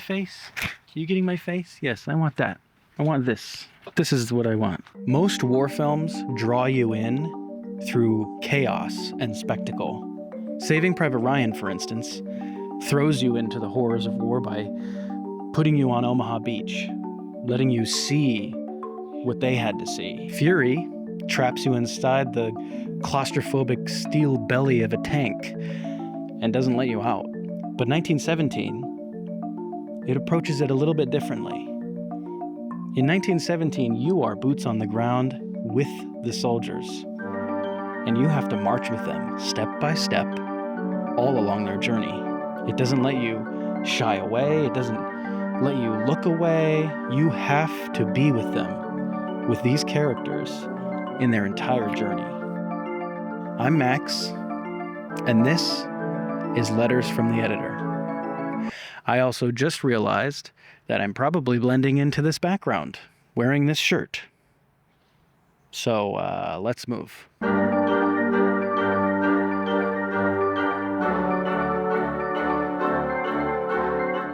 face? Are you getting my face? Yes, I want that. I want this. This is what I want. Most war films draw you in through chaos and spectacle. Saving Private Ryan, for instance, throws you into the horrors of war by putting you on Omaha Beach, letting you see what they had to see. Fury traps you inside the claustrophobic steel belly of a tank and doesn't let you out. But 1917, it approaches it a little bit differently. In 1917, you are boots on the ground with the soldiers, and you have to march with them step by step all along their journey. It doesn't let you shy away. It doesn't let you look away. You have to be with them, with these characters in their entire journey. I'm Max, and this is Letters from the Editor. I also just realized that I'm probably blending into this background, wearing this shirt. So let's move.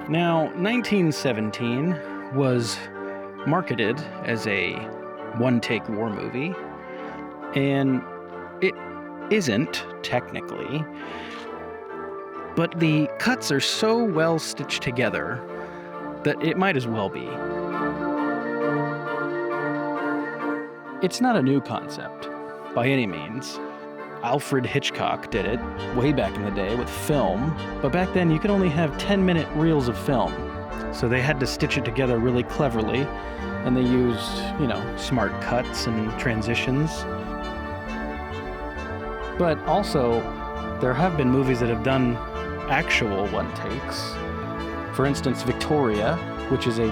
Now, 1917 was marketed as a one-take war movie, and it isn't technically, but the cuts are so well stitched together that it might as well be. It's not a new concept, by any means. Alfred Hitchcock did it way back in the day with film, but back then you could only have 10-minute reels of film. So they had to stitch it together really cleverly, and they used, smart cuts and transitions. But also, there have been movies that have done actual one-takes. For instance, Victoria, which is a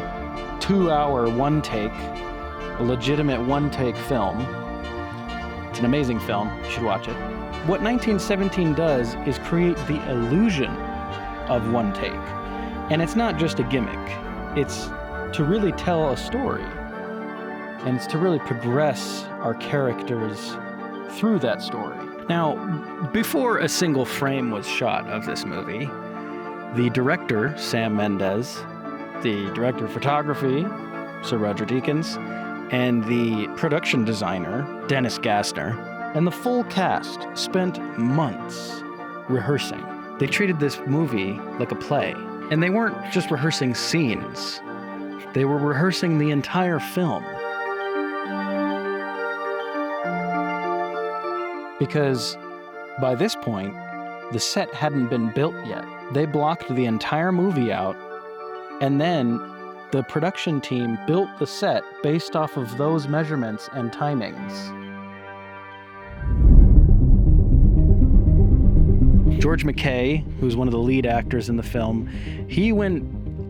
2-hour one-take, a legitimate one-take film. It's an amazing film. You should watch it. What 1917 does is create the illusion of one take. And it's not just a gimmick. It's to really tell a story. And it's to really progress our characters through that story. Now, before a single frame was shot of this movie, the director, Sam Mendes, the director of photography, Sir Roger Deakins, and the production designer, Dennis Gassner, and the full cast spent months rehearsing. They treated this movie like a play, and they weren't just rehearsing scenes. They were rehearsing the entire film. Because by this point, the set hadn't been built yet. They blocked the entire movie out, and then the production team built the set based off of those measurements and timings. George McKay, who's one of the lead actors in the film, he went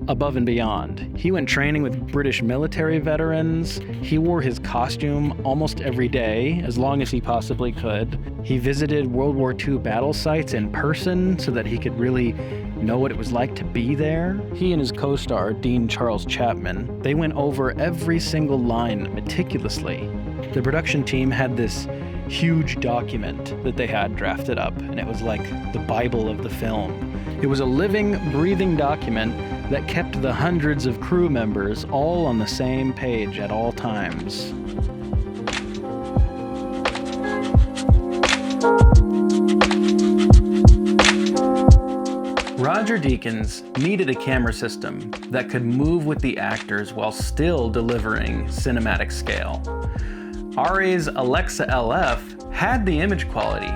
above and beyond. He went training with British military veterans. He wore his costume almost every day, as long as he possibly could. He visited World War II battle sites in person so that he could really know what it was like to be there. He and his co-star, Dean Charles Chapman, they went over every single line meticulously. The production team had this huge document that they had drafted up, and it was like the Bible of the film. It was a living, breathing document that kept the hundreds of crew members all on the same page at all times. Roger Deakins needed a camera system that could move with the actors while still delivering cinematic scale. Ari's Alexa LF had the image quality,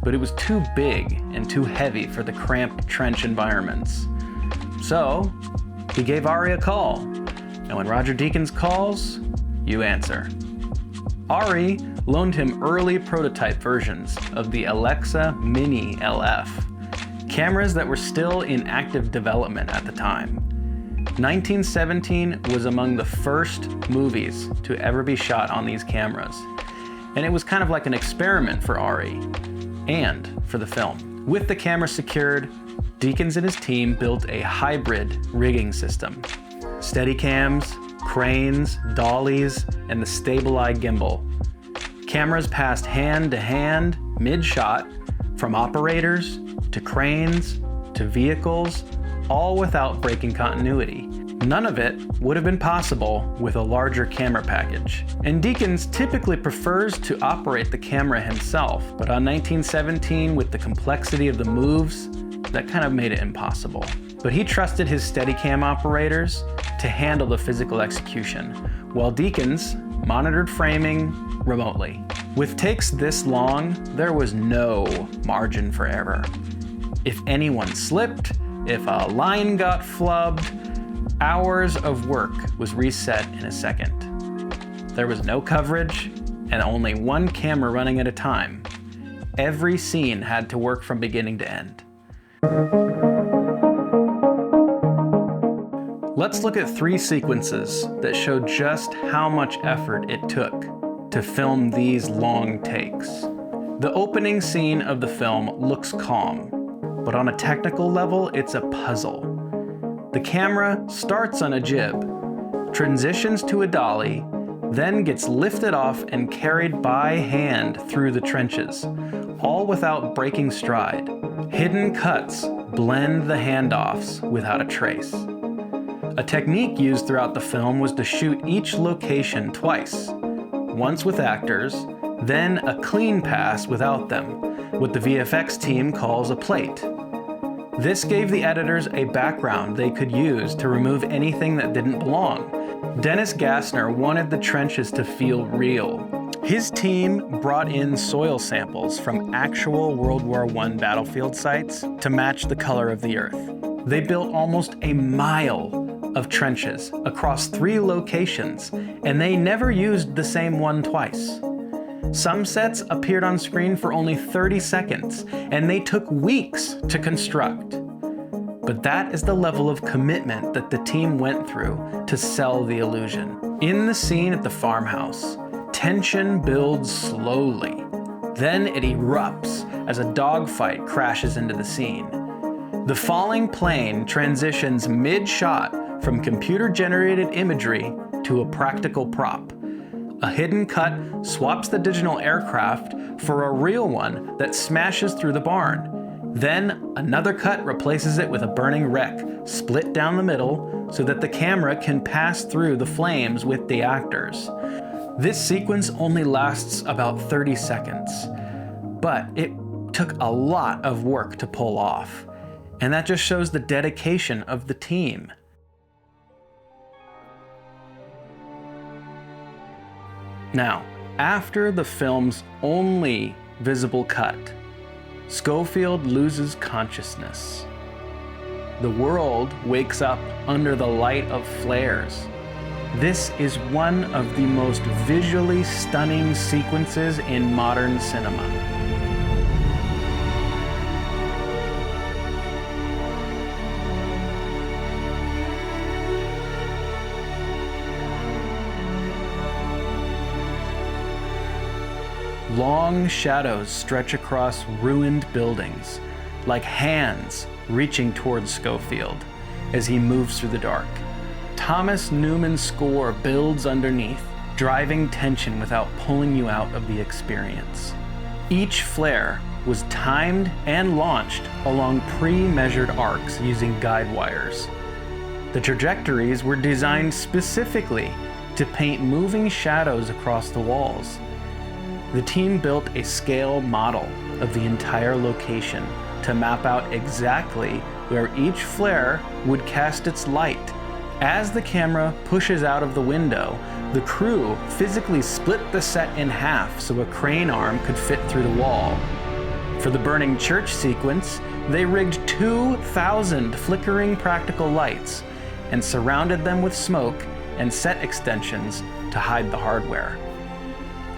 but it was too big and too heavy for the cramped trench environments. So, he gave Ari a call, and when Roger Deakins calls, you answer. Ari loaned him early prototype versions of the Alexa Mini LF, cameras that were still in active development at the time. 1917 was among the first movies to ever be shot on these cameras, and it was kind of like an experiment for Ari and for the film. With the camera secured, Deakins and his team built a hybrid rigging system. Steadicams, cranes, dollies, and the Stabileye gimbal. Cameras passed hand to hand, mid-shot, from operators to cranes to vehicles, all without breaking continuity. None of it would have been possible with a larger camera package. And Deakins typically prefers to operate the camera himself, but on 1917, with the complexity of the moves, that kind of made it impossible. But he trusted his Steadicam operators to handle the physical execution, while Deakins monitored framing remotely. With takes this long, there was no margin for error. If anyone slipped, if a line got flubbed, hours of work was reset in a second. There was no coverage and only one camera running at a time. Every scene had to work from beginning to end. Let's look at 3 sequences that show just how much effort it took to film these long takes. The opening scene of the film looks calm, but on a technical level, it's a puzzle. The camera starts on a jib, transitions to a dolly, then gets lifted off and carried by hand through the trenches, all without breaking stride. Hidden cuts blend the handoffs without a trace. A technique used throughout the film was to shoot each location twice, once with actors, then a clean pass without them, what the VFX team calls a plate. This gave the editors a background they could use to remove anything that didn't belong. Dennis Gassner wanted the trenches to feel real. His team brought in soil samples from actual World War I battlefield sites to match the color of the earth. They built almost a mile of trenches across 3 locations, and they never used the same one twice. Some sets appeared on screen for only 30 seconds, and they took weeks to construct. But that is the level of commitment that the team went through to sell the illusion. In the scene at the farmhouse, tension builds slowly. Then it erupts as a dogfight crashes into the scene. The falling plane transitions mid-shot from computer-generated imagery to a practical prop. A hidden cut swaps the digital aircraft for a real one that smashes through the barn. Then another cut replaces it with a burning wreck, split down the middle so that the camera can pass through the flames with the actors. This sequence only lasts about 30 seconds, but it took a lot of work to pull off. And that just shows the dedication of the team. Now, after the film's only visible cut, Schofield loses consciousness. The world wakes up under the light of flares. This is one of the most visually stunning sequences in modern cinema. Long shadows stretch across ruined buildings, like hands reaching towards Schofield as he moves through the dark. Thomas Newman's score builds underneath, driving tension without pulling you out of the experience. Each flare was timed and launched along pre-measured arcs using guide wires. The trajectories were designed specifically to paint moving shadows across the walls. The team built a scale model of the entire location to map out exactly where each flare would cast its light. As the camera pushes out of the window, the crew physically split the set in half so a crane arm could fit through the wall. For the burning church sequence, they rigged 2,000 flickering practical lights and surrounded them with smoke and set extensions to hide the hardware.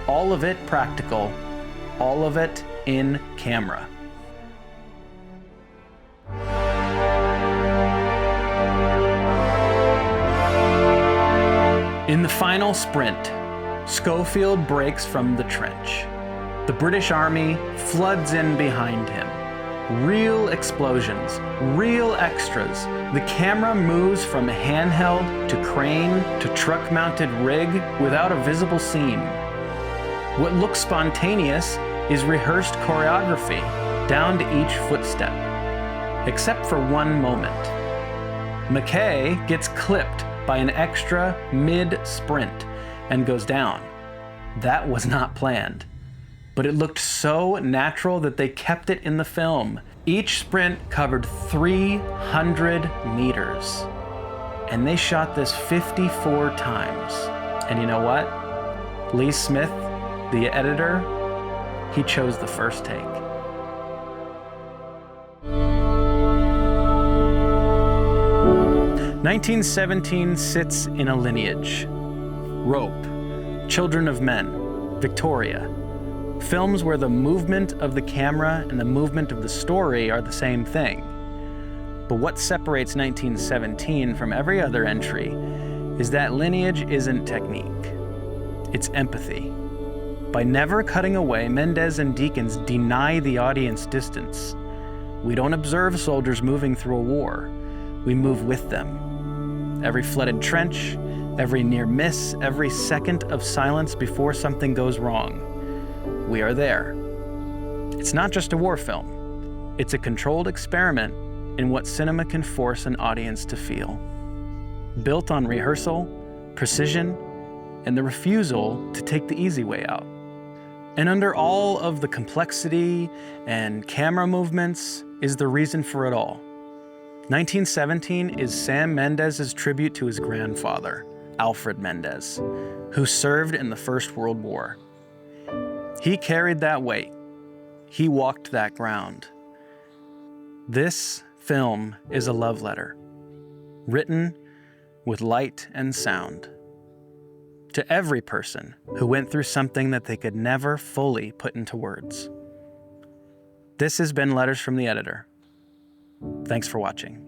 All of it practical, all of it in camera. In the final sprint, Schofield breaks from the trench. The British Army floods in behind him. Real explosions, real extras. The camera moves from handheld to crane to truck-mounted rig without a visible seam. What looks spontaneous is rehearsed choreography down to each footstep, except for one moment. McKay gets clipped by an extra mid-sprint and goes down. That was not planned, but it looked so natural that they kept it in the film. Each sprint covered 300 meters, and they shot this 54 times. And you know what? Lee Smith, the editor, he chose the first take. "1917 sits in a lineage. Rope, Children of Men, Victoria. Films where the movement of the camera and the movement of the story are the same thing. But what separates 1917 from every other entry is that lineage isn't technique. It's empathy. By never cutting away, Mendes and Deakins deny the audience distance. We don't observe soldiers moving through a war. We move with them. Every flooded trench, every near miss, every second of silence before something goes wrong. We are there. It's not just a war film. It's a controlled experiment in what cinema can force an audience to feel. Built on rehearsal, precision, and the refusal to take the easy way out. And under all of the complexity and camera movements is the reason for it all. 1917 is Sam Mendes' tribute to his grandfather, Alfred Mendes, who served in the First World War. He carried that weight. He walked that ground. This film is a love letter, written with light and sound, to every person who went through something that they could never fully put into words. This has been Letters from the Editor. Thanks for watching.